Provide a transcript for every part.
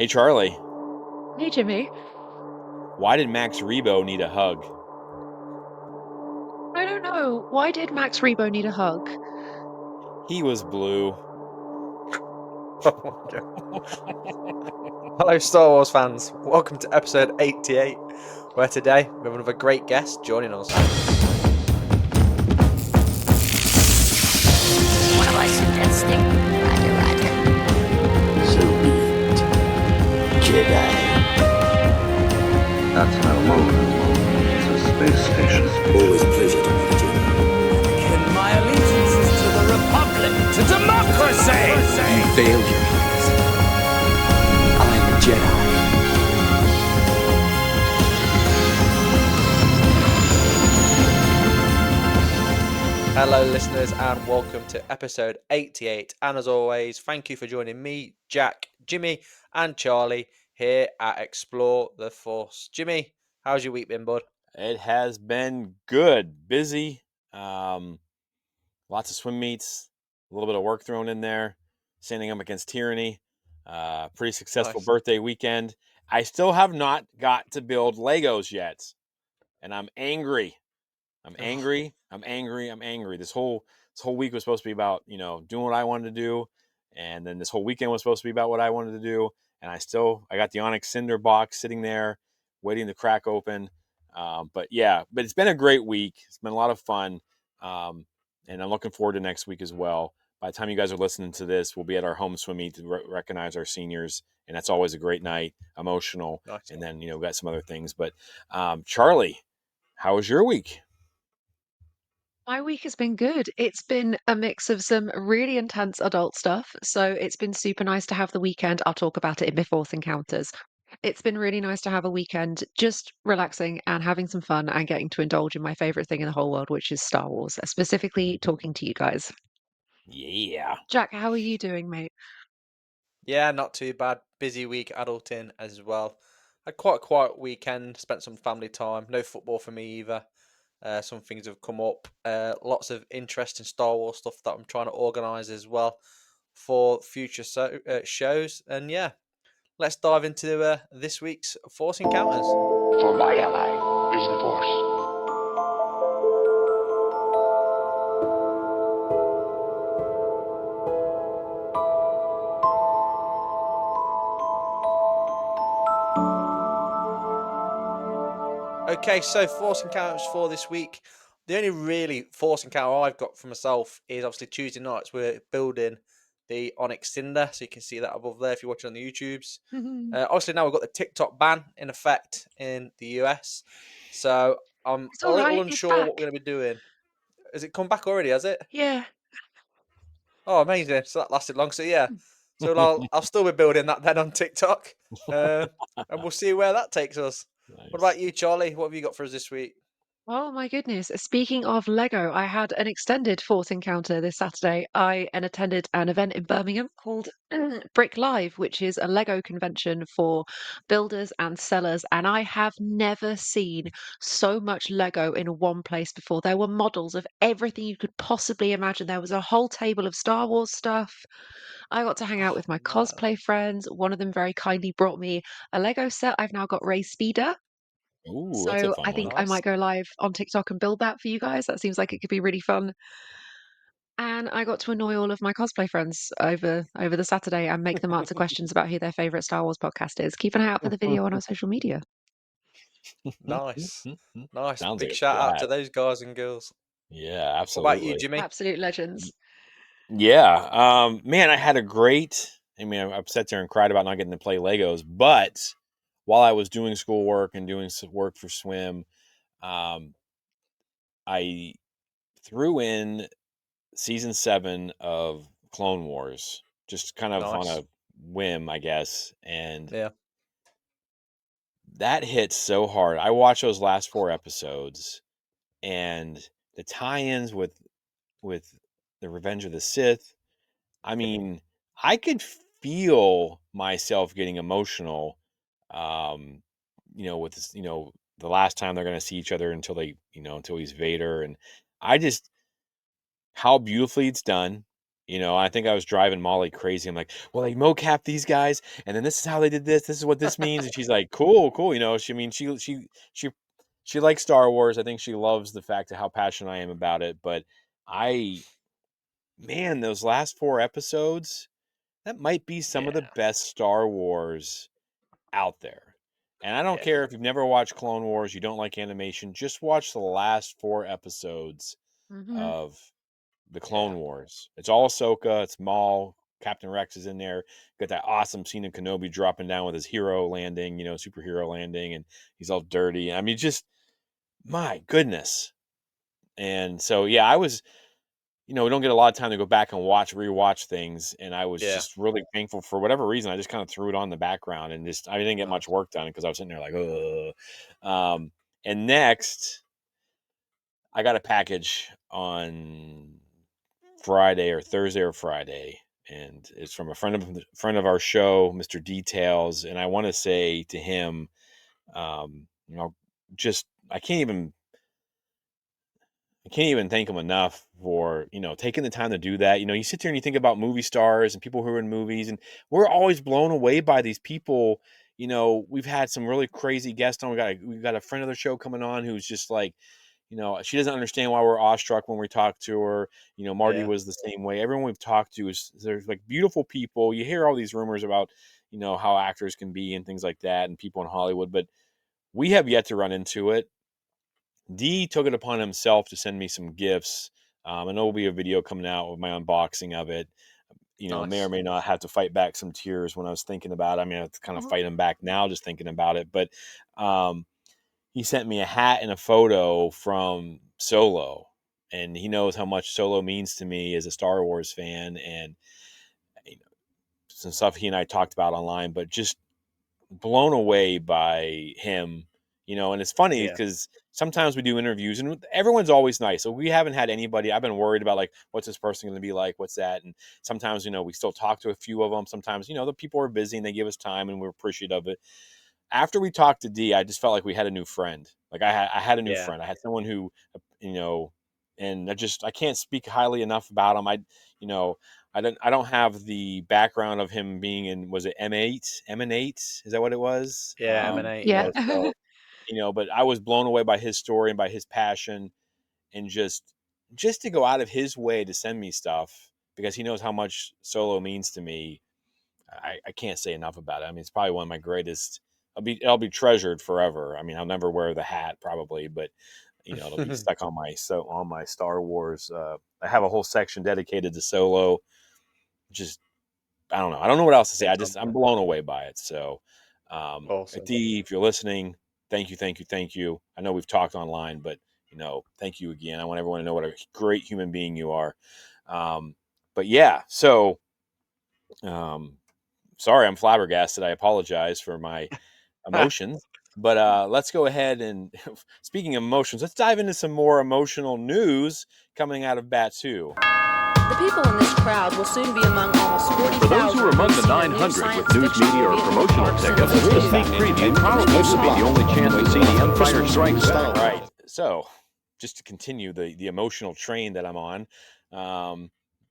Hey Charlie, Hey, Jimmy. why did Max Rebo need a hug? I don't know. Why did Max Rebo need a hug? He was blue. Oh my God. Hello, Star Wars fans. Welcome to episode 88, where today we have another great guest joining us. What am I suggesting? Roger, roger. So be it, Jedi. That's no moon. It's a space station. Always a pleasure to meet a Jedi. And my allegiance is to the Republic, to democracy! You failed, Your Highness. I'm a Jedi. Hello, listeners, and welcome to episode 88. And as always, thank you for joining me, Jack, Jimmy, and Charlie here at Explore the Force. Jimmy, how's your week been, bud? It has been good, busy, lots of swim meets, a little bit of work thrown in there, standing up against tyranny. Pretty successful Nice. birthday weekend. I still have not got to build Legos yet, and I'm angry. I'm angry. I'm angry. I'm angry. This whole week was supposed to be about doing what I wanted to do, and then this whole weekend was supposed to be about what I wanted to do. And I got the Onyx Cinder box sitting there, waiting to crack open. But it's been a great week. It's been a lot of fun, and I'm looking forward to next week as well. By the time you guys are listening to this, we'll be at our home swim meet to recognize our seniors, and that's always a great night, emotional. Nice. And then we got some other things. But Charlie, how was your week? My week has been good. It's been a mix of some really intense adult stuff. So it's been super nice to have the weekend. I'll talk about it in my fourth encounters. It's been really nice to have a weekend just relaxing and having some fun and getting to indulge in my favorite thing in the whole world, which is Star Wars, specifically talking to you guys. Yeah. Jack, how are you doing, mate? Yeah, not too bad. Busy week adulting as well. Had quite a quiet weekend, spent some family time. No football for me either. Some things have come up. Lots of interesting Star Wars stuff that I'm trying to organise as well for future shows. And yeah, let's dive into this week's Force Encounters. For my ally is the Force. Okay, so Force Encounters for this week. The only really Force Encounter I've got for myself is obviously Tuesday nights. We're building the Onyx Cinder, so you can see that above there if you're watching on the YouTubes. Obviously, now we've got the TikTok ban in effect in the US, so I'm It's a all little right. It's unsure what back. we're going to be doing. Has it come back already? Has it? Yeah. Oh, amazing! So that lasted long. So yeah, so I'll still be building that then on TikTok, and we'll see where that takes us. What Nice. about you, Charlie? What have you got for us this week? Oh my goodness. Speaking of Lego, I had an extended fourth encounter this Saturday. I attended an event in Birmingham called Brick Live, which is a Lego convention for builders and sellers. And I have never seen so much Lego in one place before. There were models of everything you could possibly imagine. There was a whole table of Star Wars stuff. I got to hang out Oh with my man. cosplay friends. One of them very kindly brought me a Lego set. I've now got Ray Speeder. Ooh, that's a So fun I one. think I Nice. might go live on TikTok and build that for you guys. That seems like it could be really fun. And I got to annoy all of my cosplay friends over the Saturday and make them answer questions about who their favorite Star Wars podcast is. Keep an eye out for the video on our social media. Nice. Nice. Sounds like Big a shout out to blast. those guys and girls. Yeah, What about you, absolutely. Jimmy? Absolute Y- legends. Yeah. Man, I had a great. I mean, I've sat there and cried about not getting to play Legos, but while I was doing schoolwork and doing work for swim, um, I threw in season 7 of Clone Wars, just kind of on Nice. a whim, I guess, and Yeah. that hit so hard. I watched those last 4 episodes, and the tie-ins with the Revenge of the Sith. I mean, I could feel myself getting emotional. Um, with this, the last time they're going to see each other until until he's Vader, and I just how beautifully it's done. I think I was driving Molly crazy. I'm like, well, they mocap these guys, and then this is how they did this. This is what this means. And she's like, cool, cool. She likes Star Wars. I think she loves the fact of how passionate I am about it. But I, man, those last 4 episodes, that might be some of the Yeah, best Star Wars out there. And I don't yeah, care if you've never watched Clone Wars, you don't like animation, just watch the last 4 episodes Hmm. of the yeah. Clone Wars. It's all Ahsoka, it's Maul, Captain Rex is in there. Got that awesome scene of Kenobi dropping down with his hero landing, superhero landing, and he's all dirty. I mean, just my goodness. And so, yeah, I was, we don't get a lot of time to go back and rewatch things. And I was Yeah. just really thankful for whatever reason. I just kind of threw it on the background and I didn't get much Nice. work done because I was sitting there like, ugh. And next, I got a package on Friday or Thursday or Friday, and it's from a friend of our show, Mr. Details, and I want to say to him, um, just I can't even thank him enough for taking the time to do that. You sit there and you think about movie stars and people who are in movies, and we're always blown away by these people. We've had some really crazy guests on. We got a friend of the show coming on who's just like, she doesn't understand why we're awestruck when we talk to her. Marty Yeah. was the same way. Everyone we've talked to is there's like beautiful people. You hear all these rumors about, how actors can be and things like that and people in Hollywood, but we have yet to run into it. D took it upon himself to send me some gifts. I know there'll be a video coming out with my unboxing of it. May or Nice. may not have to fight back some tears when I was thinking about it. I mean, I have to kind of fight them back now just thinking about it. But um, he sent me a hat and a photo from Solo, and he knows how much Solo means to me as a Star Wars fan, and you know, some stuff he and I talked about online. But just blown away by him, and it's funny Yeah. because sometimes we do interviews and everyone's always nice. So we haven't had anybody, I've been worried about like, what's this person going to be like? What's that? And sometimes, we still talk to a few of them. Sometimes, the people are busy and they give us time and we're appreciative of it. After we talked to D, I just felt like we had a new friend. Like I had a new Yeah. friend. I had someone who, you know, and I can't speak highly enough about him. You know, I don't have the background of him being in, was it M8? M8? Is that what it was? Yeah. M&A. Yeah. Yeah. So, but I was blown away by his story and by his passion, and just to go out of his way to send me stuff because he knows how much Solo means to me. I can't say enough about it. I mean, it's probably one of my greatest. It'll be treasured forever. I mean, I'll never wear the hat probably, but it'll be stuck on my Star Wars. I have a whole section dedicated to Solo. Just I don't know. I don't know what else to say. It's on I'm there. blown away by it. So, Awesome. D, if you're listening, thank you, thank you, thank you. I know we've talked online, but thank you again. I want everyone to know what a great human being you are. But yeah, so um, sorry, I'm flabbergasted. I apologize for my emotions. But let's go ahead and, speaking of emotions, let's dive into some more emotional news coming out of Batu. The people in this crowd will soon be among almost 40,000. For those who are among the 900 with news media or promotional tickets, the sneak preview probably would be the only chance to see The Empire Strikes Back. All right, so just to continue the emotional train that I'm on,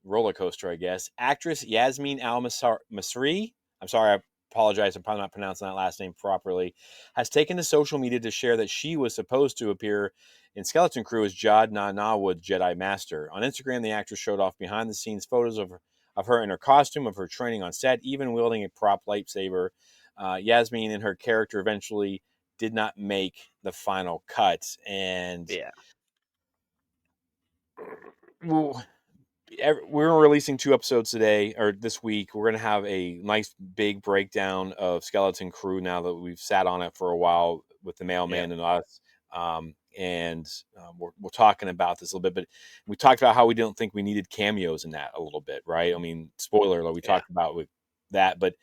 roller coaster, I guess. Actress Yasmin Al Masri, I'm sorry, I apologize, I'm probably not pronouncing that last name properly, has taken to social media to share that she was supposed to appear in Skeleton Crew as Jad Nawud Jedi Master. On Instagram, the actress showed off behind-the-scenes photos of her in her costume, of her training on set, even wielding a prop lightsaber. Yasmin and her character eventually did not make the final cut, and Yeah. well, we're releasing 2 episodes today or this week. We're going to have a nice big breakdown of Skeleton Crew now that we've sat on it for a while with the Yeah. mailman and us. We're talking about this a little bit, but we talked about how we didn't think we needed cameos in that a little bit, right? I mean, spoiler alert, we Yeah. talked about with that, but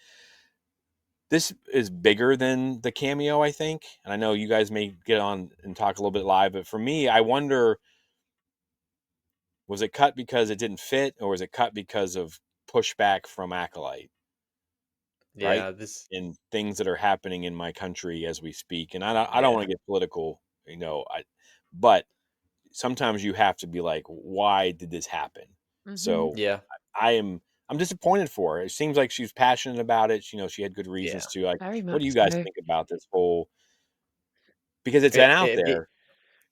this is bigger than the cameo, I think. And I know you guys may get on and talk a little bit live, but for me, I wonder, was it cut because it didn't fit, or was it cut because of pushback from Acolyte, right? Yeah. This. And things that are happening in my country as we speak. And I don't Yeah. want to get political, but sometimes you have to be like, why did this happen? Hmm. So Yeah. I'm disappointed for her. It seems like she was passionate about it. You know, she had good Yeah. reasons to. Like, Very what much do you guys so. think about this whole? Because it's been It, out it'd be there.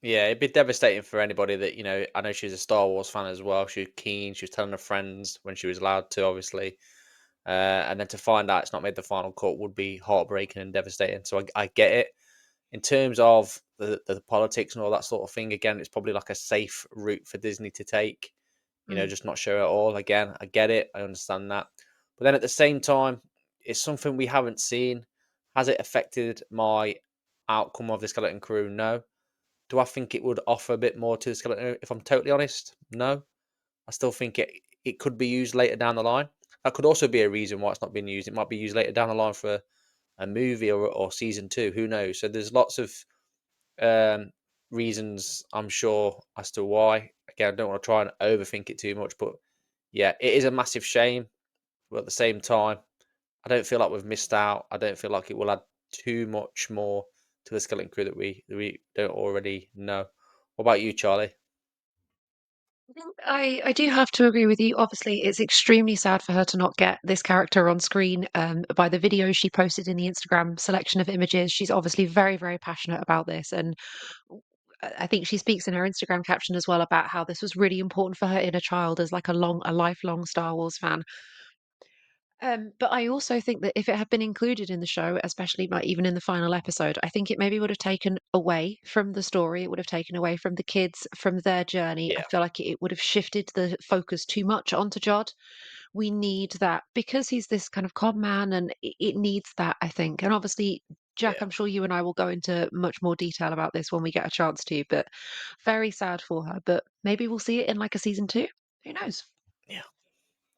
Yeah, it'd be devastating for anybody that, I know she's a Star Wars fan as well. She was keen. She was telling her friends when she was allowed to, obviously. And then to find out it's not made the final cut would be heartbreaking and devastating. So I get it. In terms of the politics and all that sort of thing, again, it's probably like a safe route for Disney to take. Mm. Just not show it all. Again, I get it. I understand that. But then at the same time, it's something we haven't seen. Has it affected my outcome of the Skeleton Crew? No. Do I think it would offer a bit more to the Skeleton? If I'm totally honest, no. I still think it could be used later down the line. That could also be a reason why it's not being used. It might be used later down the line for a movie or season two. Who knows? So there's lots of um, reasons, I'm sure, as to why. Again, I don't want to try and overthink it too much, but yeah, it is a massive shame. But at the same time, I don't feel like we've missed out. I don't feel like it will add too much more to the Skeleton Crew that we don't already know. What about you, Charlie? I think I do have to agree with you. Obviously, it's extremely sad for her to not get this character on screen. By the video she posted in the Instagram selection of images, she's obviously very, very passionate about this. And I think she speaks in her Instagram caption as well about how this was really important for her inner child as like a lifelong Star Wars fan. But I also think that if it had been included in the show, especially like even in the final episode, I think it maybe would have taken away from the story. It would have taken away from the kids, from their journey. I Yeah, feel like it would have shifted the focus too much onto Jod. We need that because he's this kind of con man, and it needs that, I think. And obviously, Jack, yeah, I'm sure you and I will go into much more detail about this when we get a chance to. But very sad for her. But maybe we'll see it in like a season two. Who knows? yeah,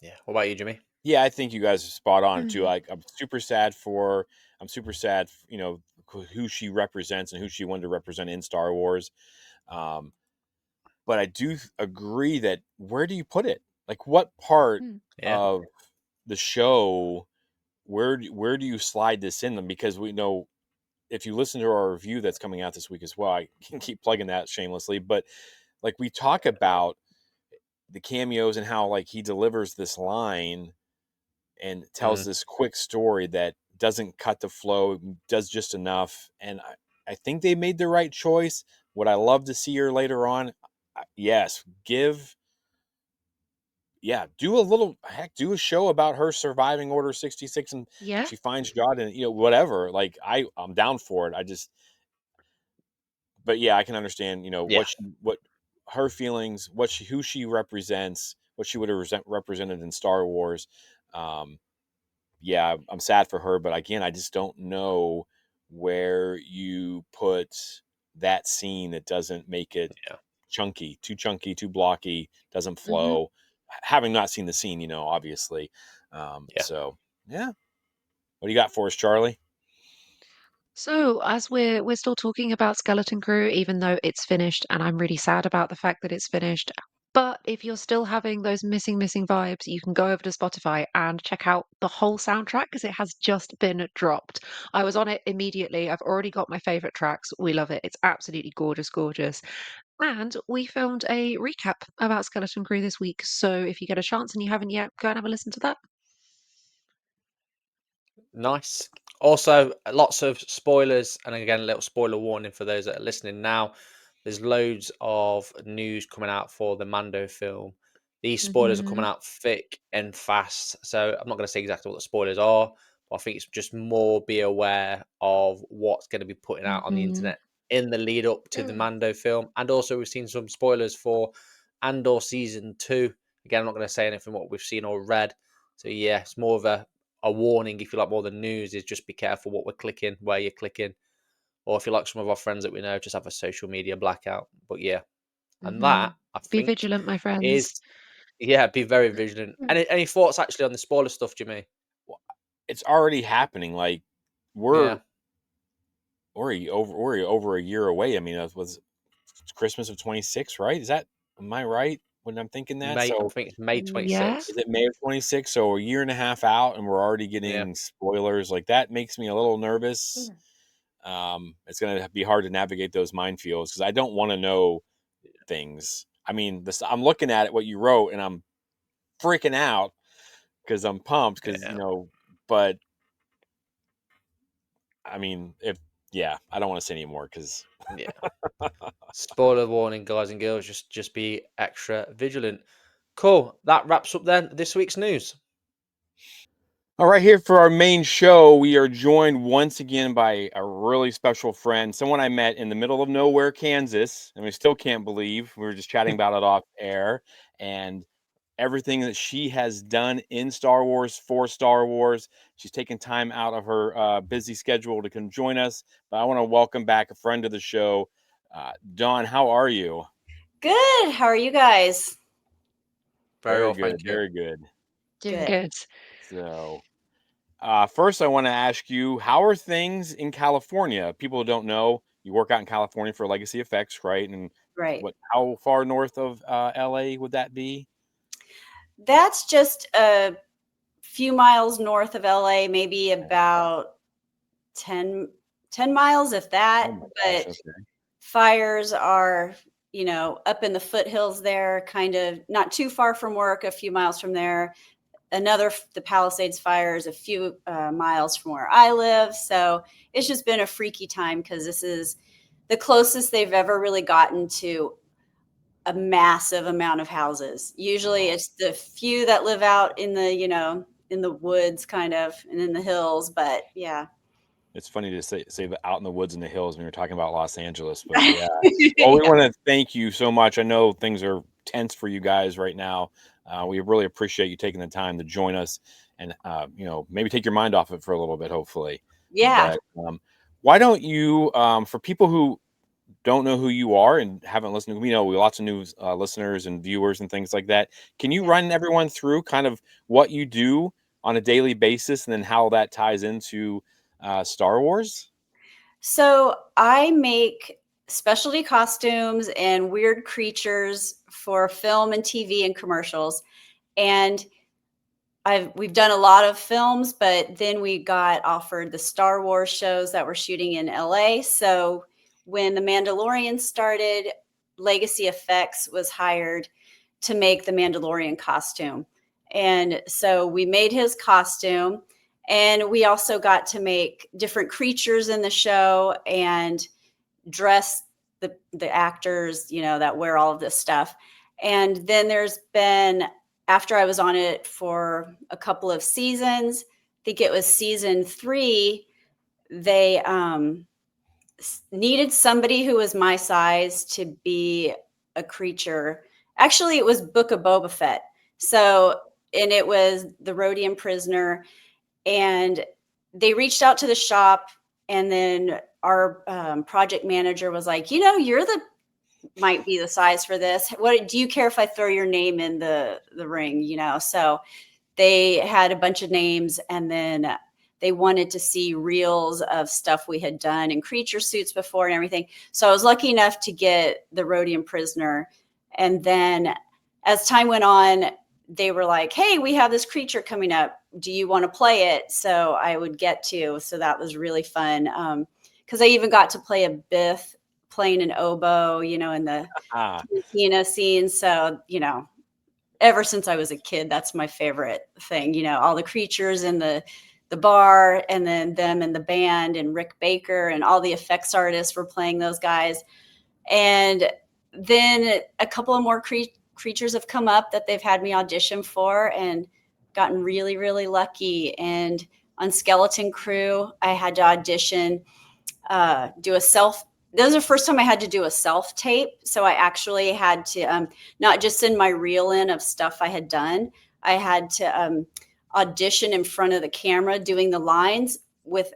yeah. What about you, Jimmy? Yeah, I think you guys are spot on too. Mm. Like, I'm super sad for her. I'm super sad, who she represents and who she wanted to represent in Star Wars. Um, but I do agree that where do you put it? Like, what part Mm. Yeah, of the show? Where do you slide this in them? Because we know if you listen to our review that's coming out this week as well, I can keep plugging that shamelessly. But like we talk about the cameos and how like he delivers this line and tells mm, this quick story that doesn't cut the flow, does just enough. And I think they made the right choice. Would I love to see her later on? Yes. Do a little heck, do a show about her surviving Order 66 and Yeah. she finds God and whatever. Like I'm down for it. But yeah, I can understand, yeah, what her feelings, who she represents, what she would have represented in Star Wars. Um, yeah, I'm sad for her, but again, I just don't know where you put that scene that doesn't make it yeah, chunky, too blocky, doesn't Hmm. flow. Having not seen the scene, obviously. yeah. So yeah, what do you got for us, Charlie? So, as we're still talking about Skeleton Crew, even though it's finished, and I'm really sad about the fact that it's finished. But if you're still having those missing vibes, you can go over to Spotify and check out the whole soundtrack because it has just been dropped. I was on it immediately. I've already got my favorite tracks. We love it. It's absolutely gorgeous, gorgeous. And we filmed a recap about Skeleton Crew this week. So if you get a chance and you haven't yet, go and have a listen to that. Nice. Also, lots of spoilers, and again, a little spoiler warning for those that are listening now. There's loads of news coming out for the Mando film. These spoilers are coming Hmm. out thick and fast. So I'm not going to say exactly what the spoilers are, but I think it's just more be aware of what's going to be putting out on the Hmm. internet in the lead up to the Mando film. And also, we've seen some spoilers for Andor season 2. Again, I'm not going to say anything what we've seen or read. So yeah, it's more of a warning, if you like, more than news, is just be careful what we're clicking, where you're clicking, or if you like some of our friends that we know, just have a social media blackout. But yeah, and Hmm. that I Be think vigilant, my friends. is be very vigilant. Any thoughts actually on the spoiler stuff, Jimmy? Well, it's already happening. Like we're Yeah, we're over a year away. I mean, it was Christmas of 26, right? Am I right when I'm thinking that? May I So think it's May Yeah. 26th. is it May of 26? So a year and a half out, and we're already Yeah, getting spoilers. Like that makes me a little nervous. It's going to be hard to navigate those minefields because I don't want to know things. I mean, I'm looking at it what you wrote, and freaking out because I'm pumped because but I mean, I don't want to say anymore because Yeah. Spoiler warning, guys and girls. Just be extra vigilant. Cool. That wraps up then this week's news. All right, here for our main show, we are joined once again by a really special friend, someone I met in the middle of nowhere, Kansas, and we still can't believe we were just chatting about it off air, and everything that she has done in Star Wars for Star Wars. She's taken time out of her busy schedule to come join us, but I want to welcome back a friend of the show, Dawn. How are you? Good. How are you guys? Very Very well, good, thank you. very good. Doing Good. good. So, first, I want to ask you, how are things in California? People who don't know, you work out in California for Legacy Effects, right? And Right. how far north of LA would that be? That's just a few miles north of LA, maybe about 10 miles, if Oh that. my gosh, But okay. fires are, up in the foothills there, kind of not too far from work, a few miles from there. The Palisades fire is a few miles from where I live. So it's just been a freaky time because this is the closest they've ever really gotten to a massive amount of houses. Usually it's the few that live out in the, in the woods kind of and in the hills. But yeah. It's funny to say that out in the woods and the hills when you're talking about Los Angeles, but yeah. Well, we Yeah. want to thank you so much. I know things are tense for you guys right now. We really appreciate you taking the time to join us and maybe take your mind off it for a little bit, hopefully. Yeah. But why don't you, for people who don't know who you are and haven't listened to, we have lots of new listeners and viewers and things like that. Can you Yeah. run everyone through kind of what you do on a daily basis and then how that ties into Star Wars? So I make specialty costumes and weird creatures for film and TV and commercials. And we've done a lot of films, but then we got offered the Star Wars shows that we're shooting in LA. So when The Mandalorian started, Legacy Effects was hired to make the Mandalorian costume. And so we made his costume, and we also got to make different creatures in the show and dress the actors, that wear all of this stuff. And then there's been, after I was on it for a couple of seasons, I think it was season 3, they needed somebody who was my size to be a creature. Actually, it was Book of Boba Fett. So, and it was the Rhodium prisoner, and they reached out to the shop, and then our project manager was like, might be the size for this. What do you care if I throw your name in the ring? So they had a bunch of names, and then they wanted to see reels of stuff we had done in creature suits before and everything. So I was lucky enough to get the Rhodium prisoner, and then as time went on, they were like, hey, we have this creature coming up, do you want to play it? So I would get to, so that was really fun, because I even got to play a Biff playing an oboe, in the cantina scene. So ever since I was a kid, that's my favorite thing, all the creatures in the bar, and then them in the band, and Rick Baker and all the effects artists were playing those guys. And then a couple of more creatures have come up that they've had me audition for, and gotten really, really lucky. And on Skeleton Crew, I had to audition, do a self. That was the first time I had to do a self tape. So I actually had to not just send my reel in of stuff I had done. I had to audition in front of the camera doing the lines with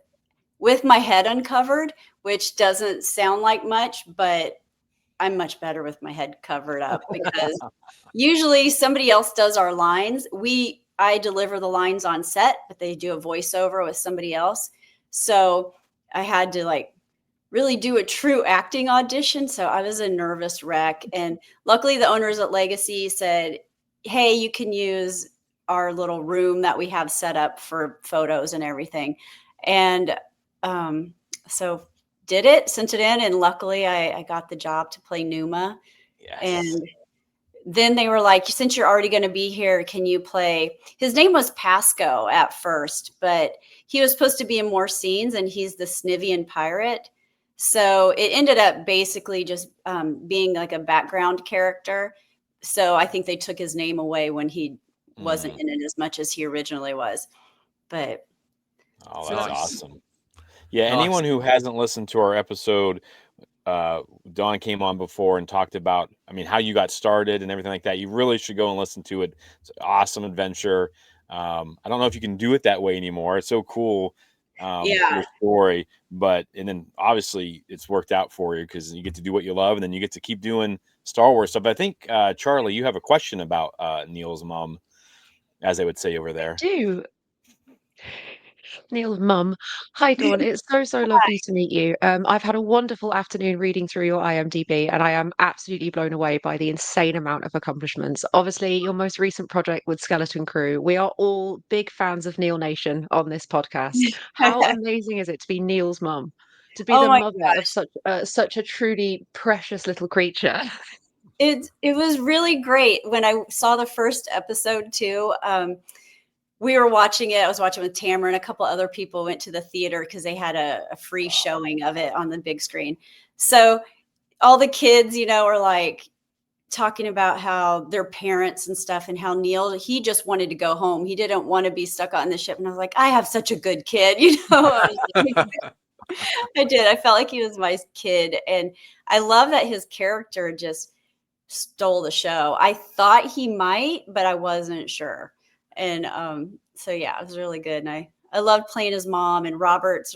my head uncovered, which doesn't sound like much, but I'm much better with my head covered up, because usually somebody else does our lines. I deliver the lines on set, but they do a voiceover with somebody else. So I had to really do a true acting audition. So I was a nervous wreck. And luckily the owners at Legacy said, hey, you can use our little room that we have set up for photos and everything. And so did it, sent it in, and luckily I got the job to play Numa. Yes. And then they were like, since you're already going to be here, can you play? His name was Pasco at first, but he was supposed to be in more scenes, and he's the Snivian pirate. So it ended up basically just being like a background character. So I think they took his name away when he wasn't in it as much as he originally was. But Oh, so that's that was Nice. awesome. Yeah, Nice. anyone who hasn't listened to our episode, Dawn came on before and talked about, I mean, how you got started and everything like that. You really should go and listen to it. It's an awesome adventure. I don't know if you can do it that way anymore. It's so cool, yeah. your story. But and then obviously it's worked out for you because you get to do what you love, and then you get to keep doing Star Wars stuff. I think Charlie, you have a question about Neil's mom, as they would say over there. Do Neil's mum. Hi, Dawn. It's so lovely to meet you. I've had a wonderful afternoon reading through your IMDb, and I am absolutely blown away by the insane amount of accomplishments. Obviously, your most recent project with Skeleton Crew. We are all big fans of Neil Nation on this podcast. How amazing is it to be Neil's mum? To be Oh the my mother of such a truly precious little creature. it was really great when I saw the first episode too. We were watching it. I was watching with Tamara, and a couple other people went to the theater because they had a free showing of it on the big screen. So all the kids, are like talking about how their parents and stuff, and how Neil, he just wanted to go home. He didn't want to be stuck on the ship. And I was like, I have such a good kid, I was like, I did. I felt like he was my kid. And I love that his character just stole the show. I thought he might, but I wasn't sure. And so yeah, it was really good. And I loved playing his mom, and Robert's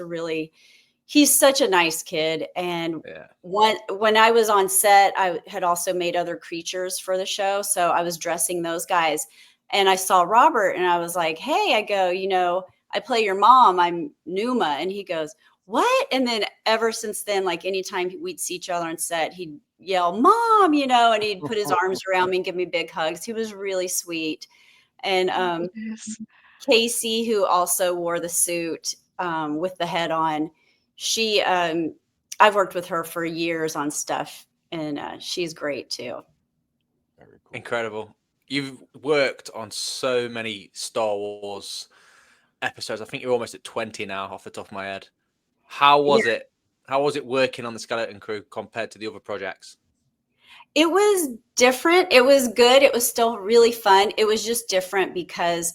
he's such a nice kid. And Yeah. when I was on set, I had also made other creatures for the show. So I was dressing those guys, and I saw Robert, and I was like, hey, I go, I play your mom. I'm Numa. And he goes, what? And then ever since then, like anytime we'd see each other on set, he'd yell, mom, and he'd put his arms around me and give me big hugs. He was really sweet. And Yes. Casey, who also wore the suit with the head on, she, I've worked with her for years on stuff, and she's great too. Very cool. Incredible. You've worked on so many Star Wars episodes. I think you're almost at 20 now off the top of my head. How was it? How was it working on the Skeleton Crew compared to the other projects? It was different. It was good. It was still really fun. It was just different because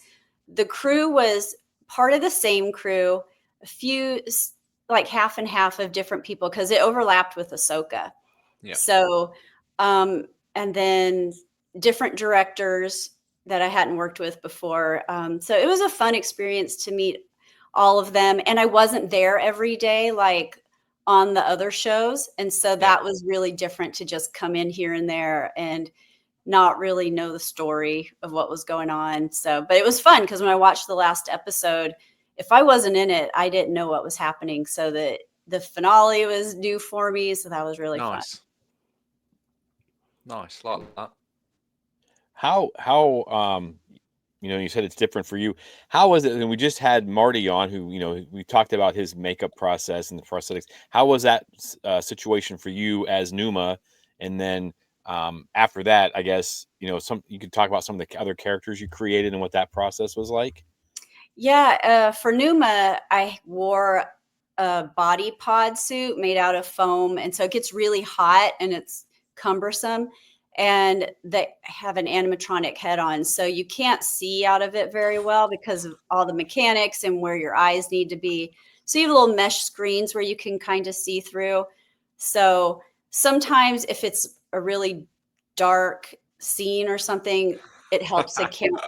the crew was part of the same crew, a few, like half and half of different people, because it overlapped with Ahsoka. Yeah. So, and then different directors that I hadn't worked with before. So it was a fun experience to meet all of them. And I wasn't there every day, like on the other shows. And so that was really different to just come in here and there and not really know the story of what was going on. So, but it was fun because when I watched the last episode, if I wasn't in it, I didn't know what was happening. So the finale was new for me. So that was really fun. Nice, like that. How you said it's different for you. How was it? And we just had Marty on, who we talked about his makeup process and the prosthetics. How was that situation for you as Numa? And then after that, I guess you could talk about some of the other characters you created and what that process was like. Yeah, for Numa, I wore a body pod suit made out of foam, and so it gets really hot and it's cumbersome. And they have an animatronic head on, so you can't see out of it very well because of all the mechanics and where your eyes need to be. So you have little mesh screens where you can kind of see through. So sometimes if it's a really dark scene or something, it helps to count.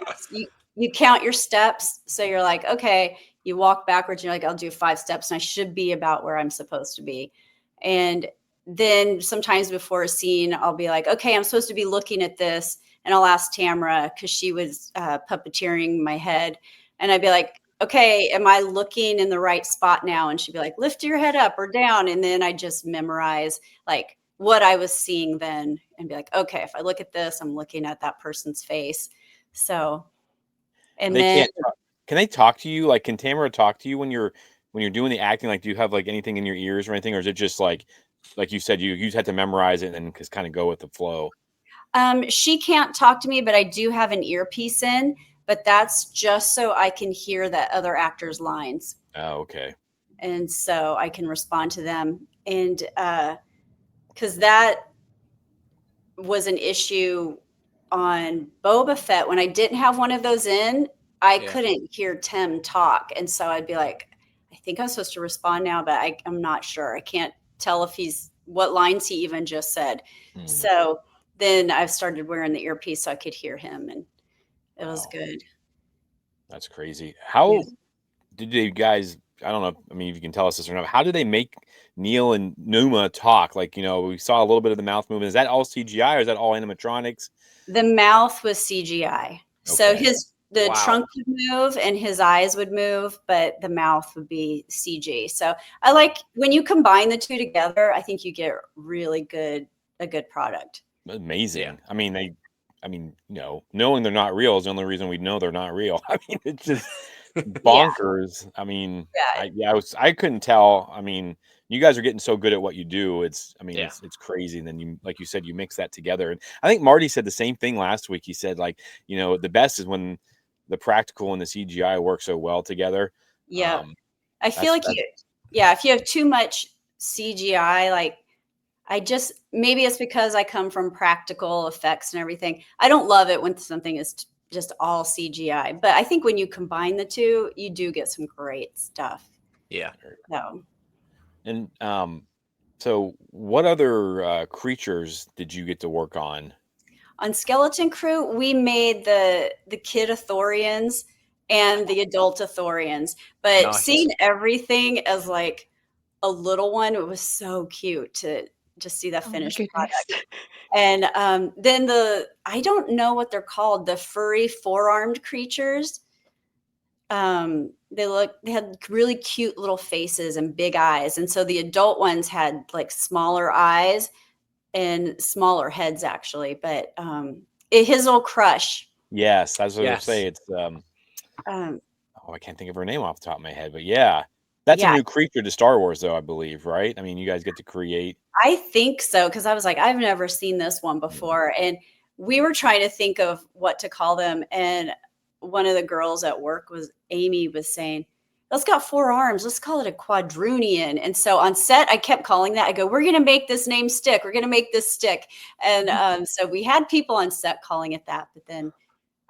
You count your steps. So you're like, okay, you walk backwards. You're like, I'll do 5 steps and I should be about where I'm supposed to be. And then sometimes before a scene, I'll be like, okay, I'm supposed to be looking at this. And I'll ask Tamara because she was puppeteering my head. And I'd be like, okay, am I looking in the right spot now? And she'd be like, lift your head up or down. And then I just memorize like what I was seeing then and be like, okay, if I look at this, I'm looking at that person's face. So, and They then can they talk to you? Like, can Tamara talk to you when you're doing the acting? Like, do you have like anything in your ears or anything, or is it just like you said, you had to memorize it and just kind of go with the flow? She can't talk to me, but I do have an earpiece in, but that's just so I can hear that other actor's lines. Oh, okay. And so I can respond to them. And because that was an issue on Boba Fett when I didn't have one of those in, I couldn't hear Tim talk. And so I'd be like, I think I'm supposed to respond now, but I'm not sure. I can't tell if what lines he even just said. So then I've started wearing the earpiece so I could hear him, and it was good. That's crazy. Yeah. How did you guys, I don't know, I mean, if you can tell us this or not, how did they make Neil and Numa talk? Like, we saw a little bit of the mouth movement. Is that all CGI or is that all animatronics? The mouth was CGI. So Okay. the trunk would move and his eyes would move, but the mouth would be CG. So I like when you combine the two together, I think you get really a good product. Amazing. Yeah. I mean, knowing they're not real is the only reason we know they're not real. I mean, it's just bonkers. I mean, I couldn't tell. I mean, you guys are getting so good at what you do. It's crazy. And then you, like you said, you mix that together. And I think Marty said the same thing last week. He said, like, the best is when the practical and the CGI work so well together. Yeah. I feel like if you have too much CGI, like maybe it's because I come from practical effects and everything. I don't love it when something is just all CGI, but I think when you combine the two, you do get some great stuff. Yeah. So. And so what other creatures did you get to work on? On Skeleton Crew, we made the kid Athorians and the adult Athorians, but seeing everything as like a little one, it was so cute to just see that finished product. And then I don't know what they're called, the furry four-armed creatures. They had really cute little faces and big eyes. And so the adult ones had like smaller eyes and smaller heads actually, but his old crush. Yes, that's what I was say. It's I can't think of her name off the top of my head, but that's a new creature to Star Wars, though, I believe, right? I mean, you guys get to create. I think so, because I was like, I've never seen this one before, and we were trying to think of what to call them, and one of the girls at work Amy was saying, "It's got 4 arms. Let's call it a quadrunian." And so on set, I kept calling that. I go, "We're going to make this name stick. We're going to make this stick." And so we had people on set calling it that, but then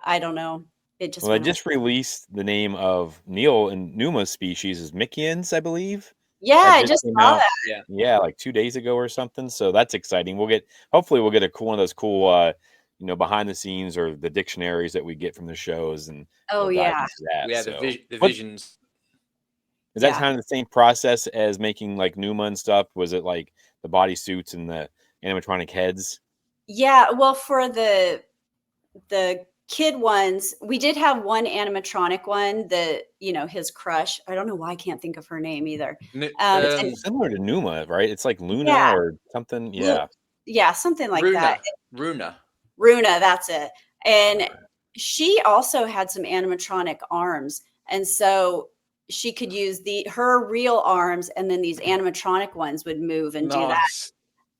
I don't know. It just I just released the name of Neil and Numa's species as Mikians, I believe. Yeah, I just saw that. Yeah, like 2 days ago or something. So that's exciting. Hopefully we'll get one of those cool, behind the scenes or the dictionaries that we get from the shows, and dive into that. Yeah, the visions. Is that kind of the same process as making like Numa and stuff? Was it like the bodysuits and the animatronic heads? Yeah, well, for the kid ones, we did have one animatronic one that his crush. I don't know why I can't think of her name either. It's similar to Numa, right? It's like Luna or something. Yeah, something like that. Runa, that's it. And she also had some animatronic arms, and so she could use her real arms, and then these animatronic ones would move and do that.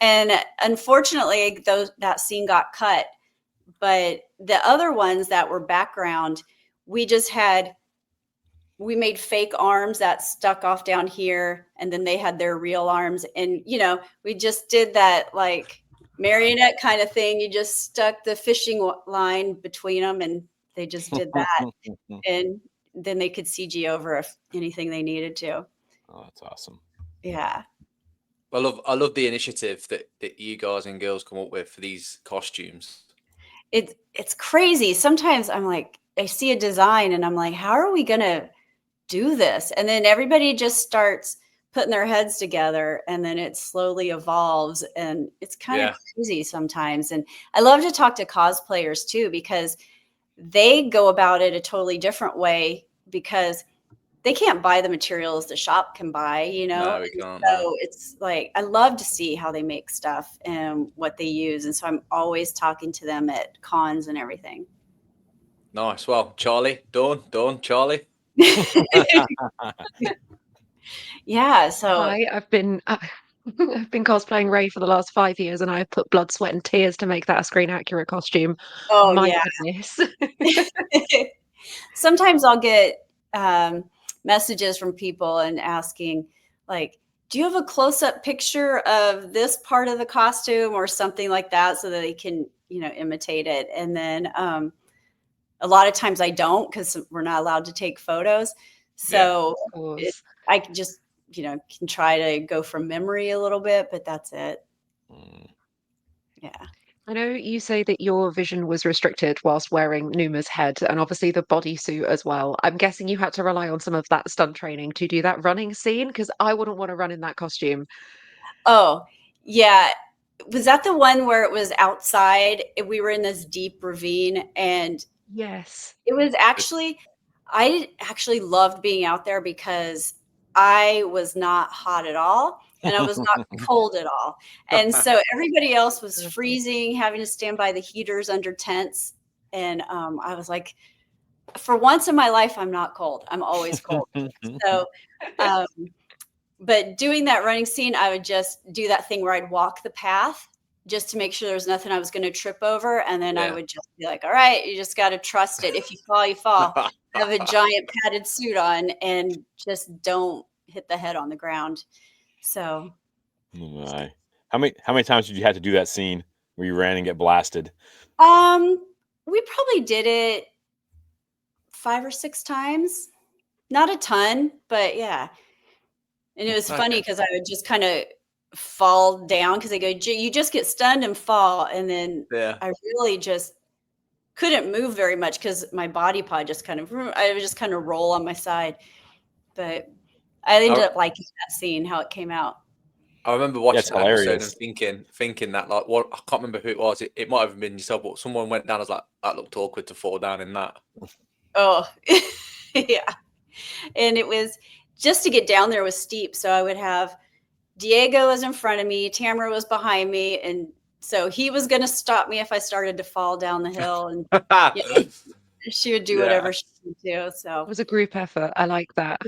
And unfortunately, that scene got cut. But the other ones that were background, we made fake arms that stuck off down here, and then they had their real arms. And, we just did that like marionette kind of thing. You just stuck the fishing line between them, and they just did that. And then they could CG over if anything they needed to. Oh, that's awesome. Yeah. I love the initiative that you guys and girls come up with for these costumes. It's crazy. Sometimes I'm like, I see a design and I'm like, how are we going to do this? And then everybody just starts putting their heads together, and then it slowly evolves, and it's kind of crazy sometimes. And I love to talk to cosplayers too, because they go about it a totally different way, because they can't buy the materials the shop can buy, No, we can't. So it's like, I love to see how they make stuff and what they use. And so I'm always talking to them at cons and everything. Nice. Well, Charlie, Dawn, Charlie. Yeah. So I've been I've been cosplaying Ray for the last 5 years, and I've put blood, sweat, and tears to make that a screen accurate costume. Oh My yeah. goodness. Sometimes I'll get messages from people and asking, like, do you have a close-up picture of this part of the costume or something like that so that they can, imitate it? And then a lot of times I don't because we're not allowed to take photos. Yeah. So Of course. I can just, can try to go from memory a little bit, but that's it. Mm. Yeah. I know you say that your vision was restricted whilst wearing Numa's head and obviously the bodysuit as well. I'm guessing you had to rely on some of that stunt training to do that running scene because I wouldn't want to run in that costume. Oh, yeah. Was that the one where it was outside? We were in this deep ravine and Yes. it was actually, I actually loved being out there because I was not hot at all and I was not cold at all. And so everybody else was Perfect. freezing, having to stand by the heaters under tents. And I was like, for once in my life, I'm not cold. I'm always cold. So, um, but doing that running scene, I would just do that thing where I'd walk the path just to make sure there was nothing I was going to trip over. And then I Yeah. would just be like, all right, you just got to trust it. If you fall, you fall. Have a giant padded suit on and just don't hit the head on the ground. So, Oh my. How many times did you have to do that scene where you ran and get blasted? we probably did it 5 or 6 times. Not a ton, but yeah. And it was funny Okay. because I would just kind of fall down because they go, You just get stunned and fall." And then Yeah. I really just couldn't move very much because my body pod just I would just kind of roll on my side. But I ended I, up liking that scene, how it came out. I remember Yeah, it's watching that episode and hilarious. thinking that like what I can't remember who it was. It might have been yourself, but someone went down. I was like, that looked awkward to fall down in that. Oh, yeah. And it was just to get down there was steep. So I would have Diego was in front of me, Tamara was behind me, and so he was going to stop me if I started to fall down the hill, and she would do Yeah. whatever she would do. So It was a group effort. I like that.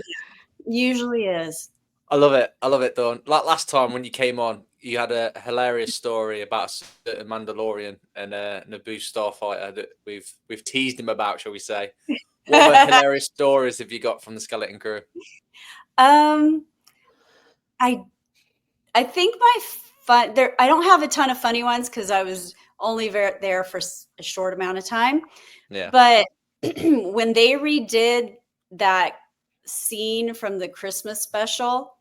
usually is. I love it. I love it, Dawn. Like last time when you came on, you had a hilarious story about a certain Mandalorian and Naboo starfighter that we've teased him about, shall we say? What other hilarious stories have you got from the Skeleton Crew? um, I I think my fun there. I don't have a ton of funny ones because I was only there for a short amount of time. Yeah. But when they redid that scene from the Christmas special,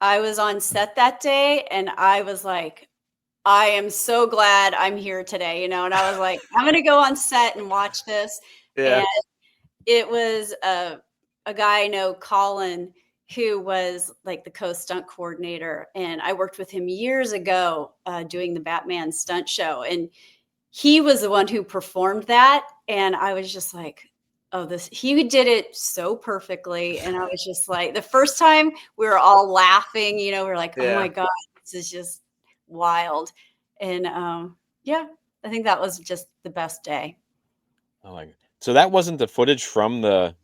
I was on set that day and I was like, I am so glad I'm here today, and I was like, I'm going to go on set and watch this. Yeah. And it was a guy I know, Colin, who was like the co-stunt coordinator. And I worked with him years ago doing the Batman stunt show. And he was the one who performed that. And I was just like, oh, he did it so perfectly. And I was just like, the first time we were all laughing, we were like, oh my Yeah. God, this is just wild. And yeah, I think that was just the best day. So that wasn't the footage from the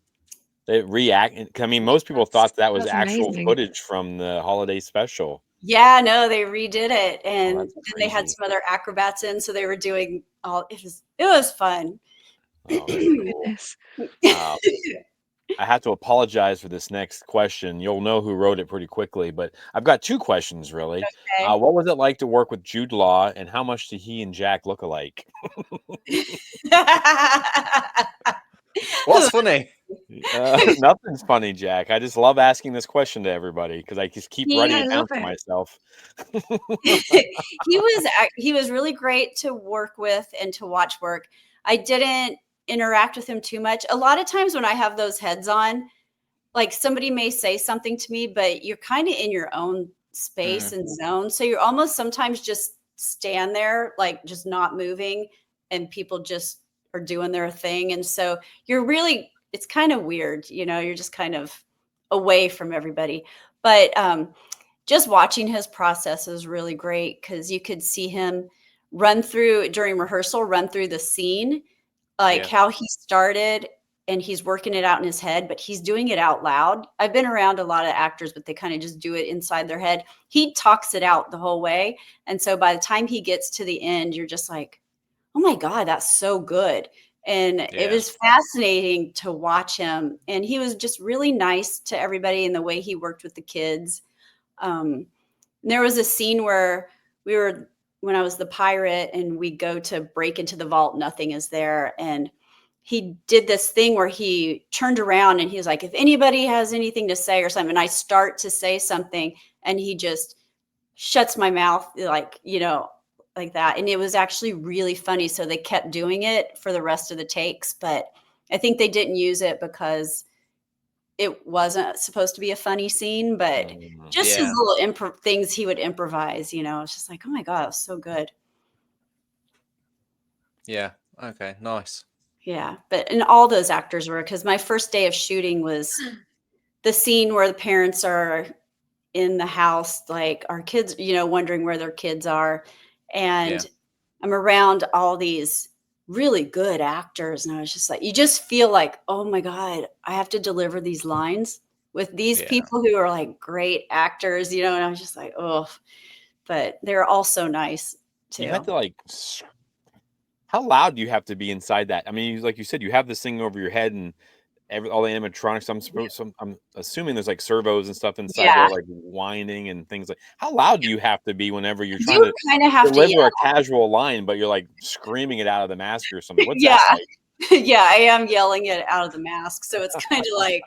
react. I mean, most people thought that was That's actual amazing. footage from the holiday special. Yeah, no, they redid it, Oh, and that's then they had crazy. some other acrobats in, so they were doing all. It was fun. Oh, very cool. Goodness. I have to apologize for this next question. You'll know who wrote it pretty quickly, but I've got 2 questions really. Okay. What was it like to work with Jude Law, and how much did he and Jack look alike? What's funny? Nothing's funny, Jack. I just love asking this question to everybody because I just keep He writing I it love down for it. myself. he was really great to work with and to watch work. I didn't interact with him too much. A lot of times when I have those heads on, like somebody may say something to me, but you're kind of in your own space and zone. So you're almost sometimes just stand there, like just not moving, and people just are doing their thing. And so it's kind of weird, you're just kind of away from everybody. But just watching his process is really great because you could see him run through the scene, like Yeah. how he started and he's working it out in his head, but he's doing it out loud. I've been around a lot of actors, but they kind of just do it inside their head. He talks it out the whole way. And so by the time he gets to the end, you're just like, oh my God, that's so good. And it Yeah. was fascinating to watch him. And he was just really nice to everybody in the way he worked with the kids. There was a scene where when I was the pirate and we go to break into the vault, nothing is there. And he did this thing where he turned around and he was like, if anybody has anything to say or something, and I start to say something and he just shuts my mouth, like, like that. And it was actually really funny. So they kept doing it for the rest of the takes, but I think they didn't use it because it wasn't supposed to be a funny scene, but just his Yeah. little things he would improvise, it's just like, oh my God, it was so good. Yeah. Okay. Nice. Yeah. And all those actors were, because my first day of shooting was the scene where the parents are in the house, like our kids, wondering where their kids are. And I'm around all these really good actors. And I was just like, you just feel like, oh my God, I have to deliver these lines with these people who are like great actors, and I was just like, oh, but they're all so nice too. You had to how loud do you have to be inside that? I mean, like you said, you have this thing over your head and all the animatronics. I'm assuming there's like servos and stuff inside there, like whining and things like. How loud do you have to be whenever you're trying to kind of have deliver to a casual line, but you're like screaming it out of the mask or something? What's yeah. that like? Yeah, I am yelling it out of the mask. So it's kind of like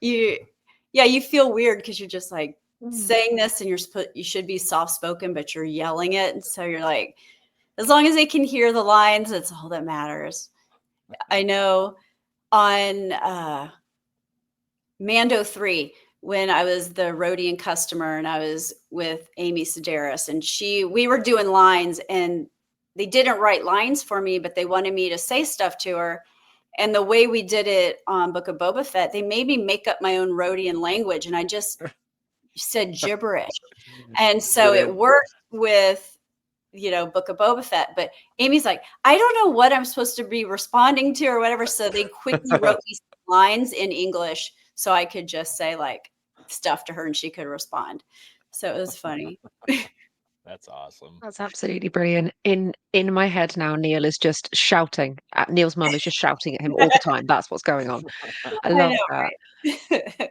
you feel weird because you're just like saying this and you should be soft spoken, but you're yelling it. And so you're like, as long as they can hear the lines, that's all that matters. I know on Mando 3, when I was the Rhodian customer and I was with Amy Sedaris, and we were doing lines and they didn't write lines for me, but they wanted me to say stuff to her. And the way we did it on Book of Boba Fett, they made me make up my own Rhodian language, and I just said gibberish. And so it worked with, Book of Boba Fett. But Amy's like, I don't know what I'm supposed to be responding to or whatever. So they quickly wrote these lines in English so I could just say like stuff to her and she could respond. So it was funny. That's awesome. That's absolutely brilliant. In my head now, Neil is just shouting. Neil's mum is just shouting at him all the time. That's what's going on. I love that. Right?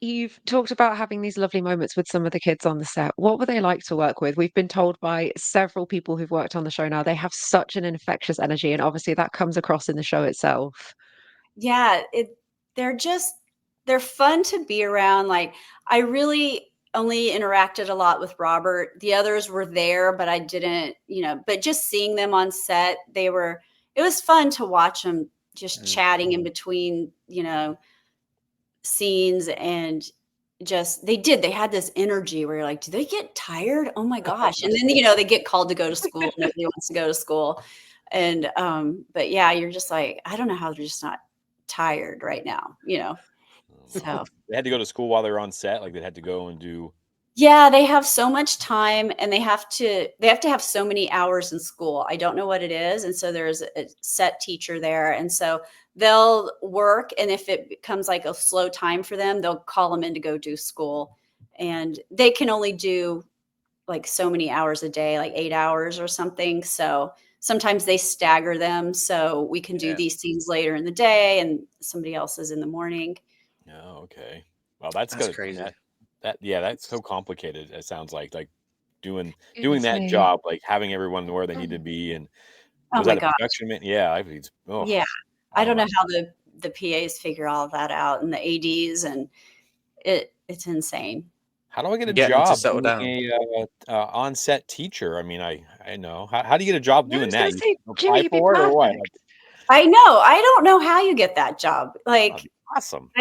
You've talked about having these lovely moments with some of the kids on the set. What were they like to work with? We've been told by several people who've worked on the show now, they have such an infectious energy, and obviously that comes across in the show itself. Yeah, they're fun to be around. Like, I really only interacted a lot with Robert. The others were there, but I didn't, but just seeing them on set, it was fun to watch them just chatting in between, scenes, and they had this energy where you're like, do they get tired? Oh my gosh. And then, they get called to go to school. Nobody wants to go to school. And, but yeah, you're just like, I don't know how they're just not tired right now, so They had to go to school while they were on set. Like they had to go and do. yeah, they have so much time and they have to have so many hours in school. I don't know what it is. And so there's a set teacher there. And so they'll work. And if it becomes like a slow time for them, they'll call them in to go do school. And they can only do like so many hours a day, like 8 hours or something. So sometimes they stagger them. So we can do these scenes later in the day and somebody else is in the morning. Oh, okay. Well, that's crazy. That's so complicated. It sounds like doing Goodness that me. job, like having everyone where they need to be. And Oh was my that a gosh. production man? Yeah, Yeah. I don't know how the PAs figure all of that out and the ADs, and it's insane. How do I get a Getting them to job settle being down. a on-set teacher? I mean, I know. How do you get a job Yeah, I doing was that? gonna You say, Jimmy, apply you'd be for it or what? perfect. I know. I don't know how you get that job. Like, Awesome.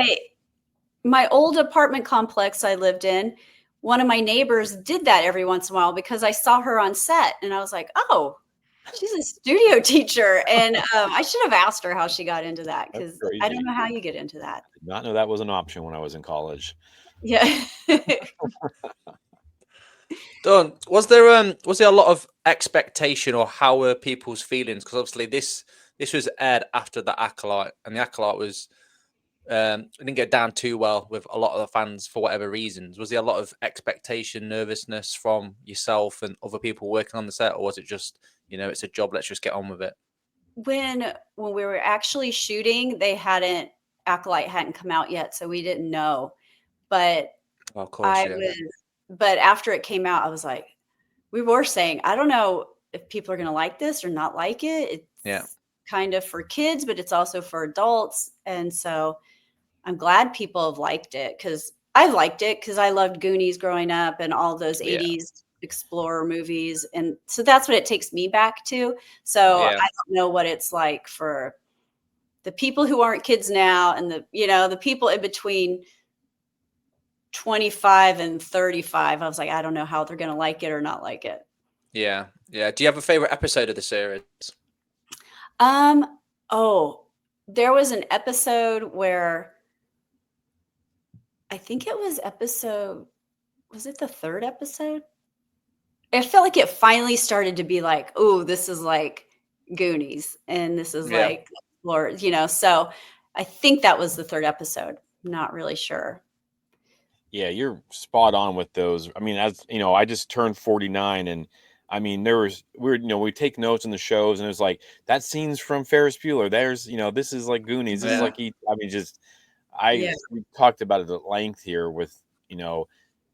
my old apartment complex I lived in, one of my neighbors did that every once in a while because I saw her on set and I was like, oh, she's a studio teacher. And I should have asked her how she got into that because I don't know how you get into that. Did not know that was an option when I was in college. Yeah. Was there a lot of expectation, or how were people's feelings? Because obviously this this was aired after the Acolyte, and the Acolyte was it didn't get down too well with a lot of the fans for whatever reasons. Was there a lot of expectation, nervousness from yourself and other people working on the set, or was it just, it's a job, let's just get on with it? When we were actually shooting, Acolyte hadn't come out yet, so we didn't know. But Well, of course, yeah. But after it came out, I was like, we were saying, I don't know if people are going to like this or not like it. It's kind of for kids, but it's also for adults. And so I'm glad people have liked it, because I liked it because I loved Goonies growing up and all those 80s explorer movies. And so that's what it takes me back to. So I don't know what it's like for the people who aren't kids now, and the people in between 25 and 35. I was like, I don't know how they're going to like it or not like it. Yeah. Do you have a favorite episode of the series? There was an episode where I think it was was it the third episode? It felt like it finally started to be like, oh, this is like Goonies, and this is like Lord, so I think that was the third episode. Not really sure. Yeah, you're spot on with those. I mean, as you know, I just turned 49, and I mean, we take notes in the shows, and it was like that scene's from Ferris Bueller. There's, this is like Goonies. This is like we talked about it at length here with,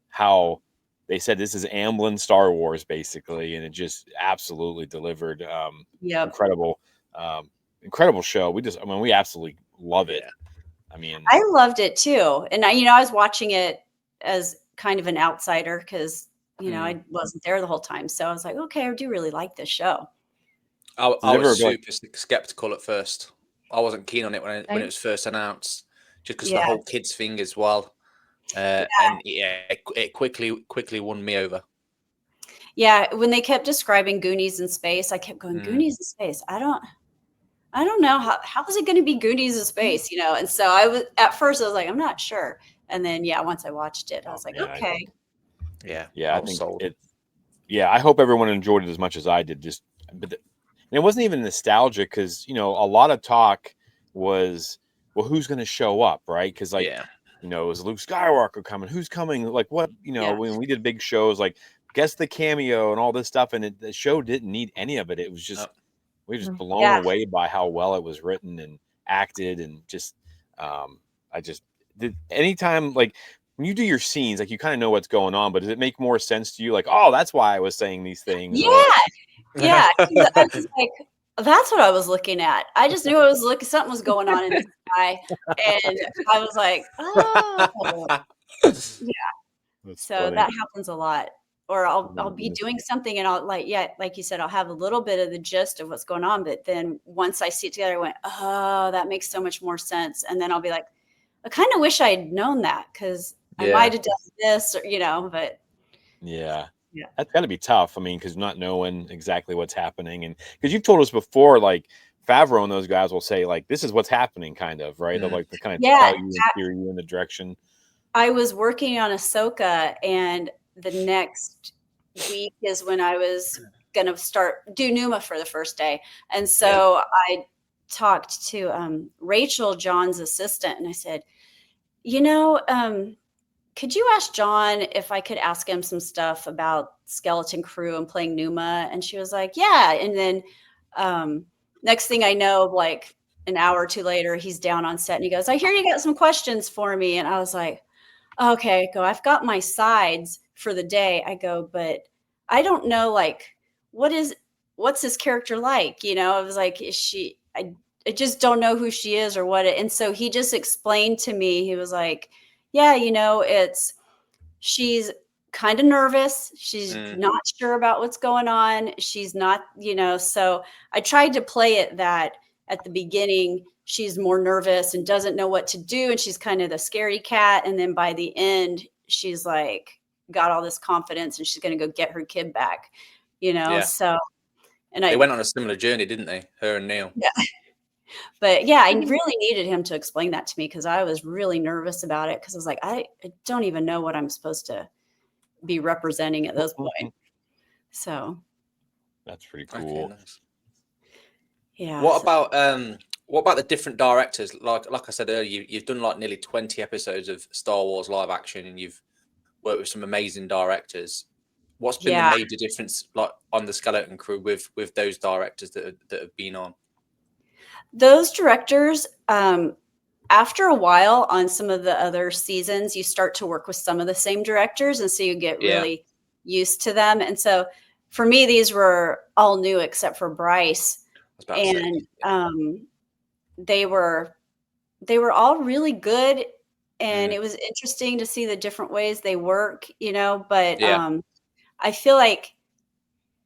how they said this is Amblin Star Wars basically, and it just absolutely delivered. Incredible, incredible show. We absolutely love it. I mean, I loved it too, and I was watching it as kind of an outsider because I wasn't there the whole time, so I was like, okay, I do really like this show. I was super skeptical at first. I wasn't keen on it when it was first announced, just because the whole kids thing as well. And it quickly won me over. Yeah, when they kept describing Goonies in space, I kept going, Goonies in space. I don't know how is it going to be Goonies in space, And so at first I was like, I'm not sure. And then once I watched it, I was like, okay. I think I hope everyone enjoyed it as much as I did. And it wasn't even nostalgic, because a lot of talk was, well, who's going to show up, right? Because is Luke Skywalker coming? Who's coming? Like what? When we did big shows, like guess the cameo and all this stuff, and the show didn't need any of it. It was just we were just blown away by how well it was written and acted, and just I just did anytime like. When you do your scenes, like you kind of know what's going on, but does it make more sense to you? Like, oh, that's why I was saying these things. Yeah. I was like, that's what I was looking at. I just knew something was going on in the sky, and I was like, oh, yeah. So funny. That happens a lot. Or I'll be doing something, and I'll like you said, I'll have a little bit of the gist of what's going on, but then once I see it together, I went, oh, that makes so much more sense, and then I'll be like, I kind of wish I had known that, because I might have done this, or but that's got to be tough. I mean, because not knowing exactly what's happening, and because you've told us before, like Favreau and those guys will say, like, this is what's happening, kind of, right? They'll like to kind of tell you and steer you in the direction. I was working on Ahsoka, and the next week is when I was gonna do Numa for the first day, and so I talked to Rachel, John's assistant, and I said, could you ask John if I could ask him some stuff about Skeleton Crew and playing Numa? And she was like, yeah. And then next thing I know, like an hour or two later, he's down on set and he goes, I hear you got some questions for me. And I was like, okay, I've got my sides for the day. I go, but I don't know, like, what's this character like? I was like, I just don't know who she is or what and so he just explained to me, he was like, yeah, she's kind of nervous. She's not sure about what's going on. She's not, so I tried to play it that at the beginning, she's more nervous and doesn't know what to do. And she's kind of the scaredy cat. And then by the end, she's like, got all this confidence and she's going to go get her kid back, so. And they went on a similar journey, didn't they? Her and Neil. Yeah. But I really needed him to explain that to me, because I was really nervous about it, because I was like, I don't even know what I'm supposed to be representing at this point. So that's pretty cool. Okay, nice. Yeah. What about the different directors? Like I said earlier, you've done like nearly 20 episodes of Star Wars live action, and you've worked with some amazing directors. What's been the Yeah. major difference, like on the Skeleton Crew, with those directors that have been on? Those directors, after a while on some of the other seasons, you start to work with some of the same directors, and so you get Yeah. really used to them. And so for me, these were all new except for Bryce, I was about to say, and yeah. they were all really good, and Mm. it was interesting to see the different ways they work, but Yeah. I feel like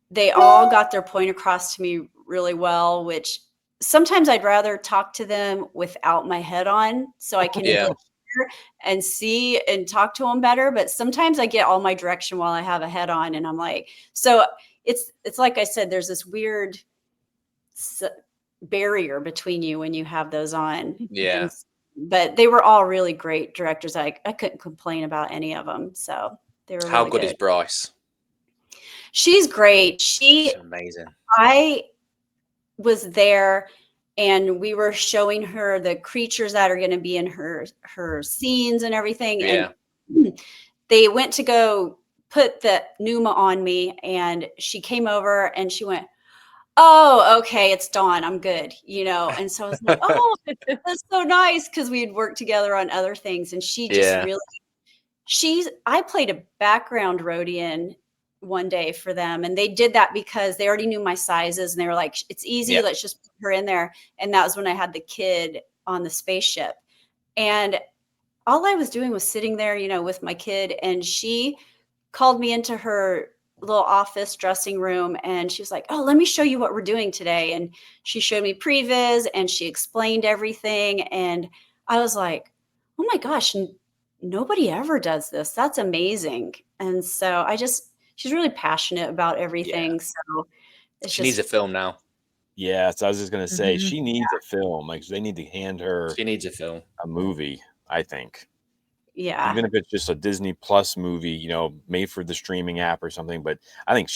they all got their point across to me really well, which sometimes I'd rather talk to them without my head on so I can Yeah. really hear and see and talk to them better. But sometimes I get all my direction while I have a head on, and I'm like, so it's like I said, there's this weird barrier between you when you have those on. Yeah. But they were all really great directors. I couldn't complain about any of them. So they were How really good good. is Bryce? She's great. She's amazing. I was there and we were showing her the creatures that are going to be in her scenes and everything. Yeah. And they went to go put the Numa on me, and she came over and she went, "Oh, okay, it's Dawn. I'm good," And so I was like, "Oh, that's so nice," because we had worked together on other things, and she just Yeah. really I played a background Rhodian one day for them, and they did that because they already knew my sizes, and they were like, "It's easy, Yeah. let's just put her in there." And that was when I had the kid on the spaceship. And all I was doing was sitting there, with my kid, and she called me into her little office dressing room, and she was like, "Oh, let me show you what we're doing today." And she showed me previs, and she explained everything, and I was like, "Oh my gosh, nobody ever does this. That's amazing." And so she's really passionate about Yeah. everything. So it's She needs a just, film now. Yeah, so I was just gonna say Mhm. she needs a film. Like they need to hand her She needs a film. a movie. I think yeah. even if it's just a Disney Plus movie, made for the streaming app or something. But I think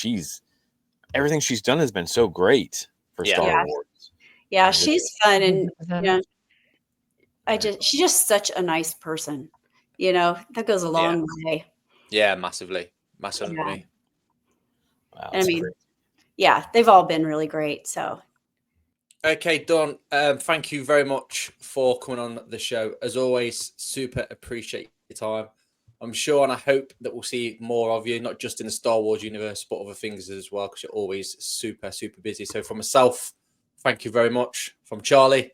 everything she's done has been so great for Yeah. Star Yeah. Wars. Yeah. Like, She's fun. And, 100%. she's just such a nice person. That goes a Yeah. long way. Yeah. Massively. Yeah. Massively. wow, And I that's mean, great. yeah, they've all been really great. So Okay, Don, thank you very much for coming on the show. As always, super appreciate your time. I'm sure and I hope that we'll see more of you, not just in the Star Wars universe, but other things as well, because you're always super, super busy. So from myself, thank you very much. From Charlie,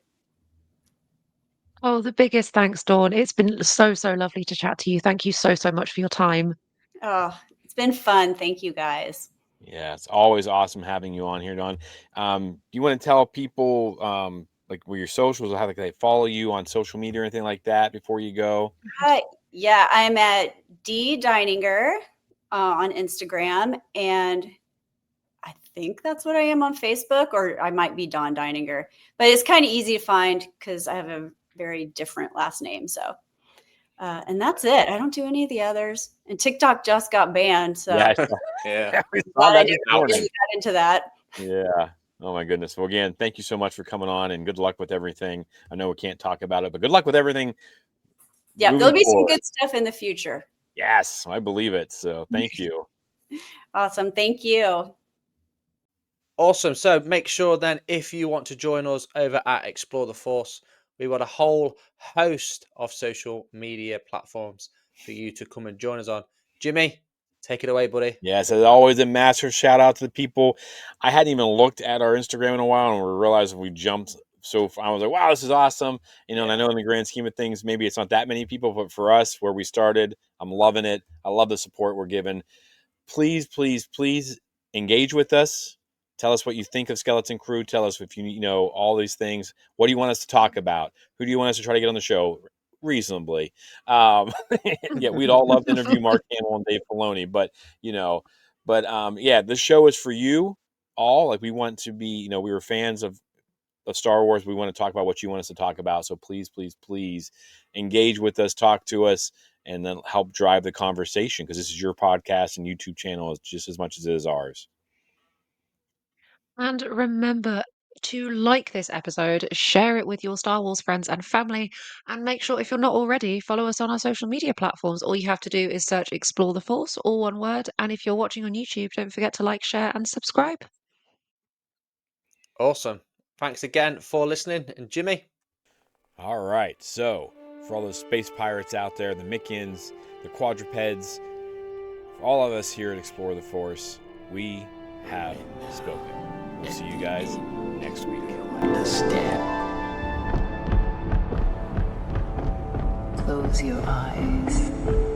Oh, the biggest thanks, Dawn. It's been so, so lovely to chat to you. Thank you so, so much for your time. it's been fun. Thank you guys. Yeah, it's always awesome having you on here, Don. Do you want to tell people like where your socials or how they follow you on social media or anything like that before you go? Yeah, I'm at D Dininger on Instagram, and I think that's what I am on Facebook, or I might be Dawn Dininger, but it's kind of easy to find because I have a very different last name. So, and that's it. I don't do any of the others, and TikTok just got banned, so Yeah, I saw, yeah, yeah, we saw glad I that this never morning. really got into that. Yeah. Oh my goodness. Well, again, thank you so much for coming on, and good luck with everything. I know we can't talk about it, but good luck with everything Yeah, moving there'll be some forward. good stuff in the future. Yes, I believe it. So thank you. Awesome. Thank you. awesome. So make sure then, if you want to join us over at Explore the Force, we've got a whole host of social media platforms for you to come and join us on. Jimmy, take it away, buddy. Yes, as always, a massive shout out to the people. I hadn't even looked at our Instagram in a while, and we realized we jumped so far. I was like, wow, this is awesome. And I know in the grand scheme of things, maybe it's not that many people, but for us, where we started, I'm loving it. I love the support we're given. Please, please, please engage with us. Tell us what you think of Skeleton Crew. Tell us if you know all these things. What do you want us to talk about? Who do you want us to try to get on the show? Reasonably. Yeah, we'd all love to interview Mark Hamill and Dave Filoni, yeah, this show is for you all. Like we want to be, we were fans of Star Wars. We want to talk about what you want us to talk about. So please, please, please engage with us, talk to us, and then help drive the conversation because this is your podcast and YouTube channel just as much as it is ours. And remember, to like this episode, share it with your Star Wars friends and family, and make sure, if you're not already, follow us on our social media platforms. All you have to do is search Explore the Force, all one word. And if you're watching on YouTube, don't forget to like, share, and subscribe. Awesome. Thanks again for listening. And Jimmy? All right. So, for all those space pirates out there, the Mickens, the quadrupeds, for all of us here at Explore the Force, we have spoken. We'll see you guys next week. Close your eyes.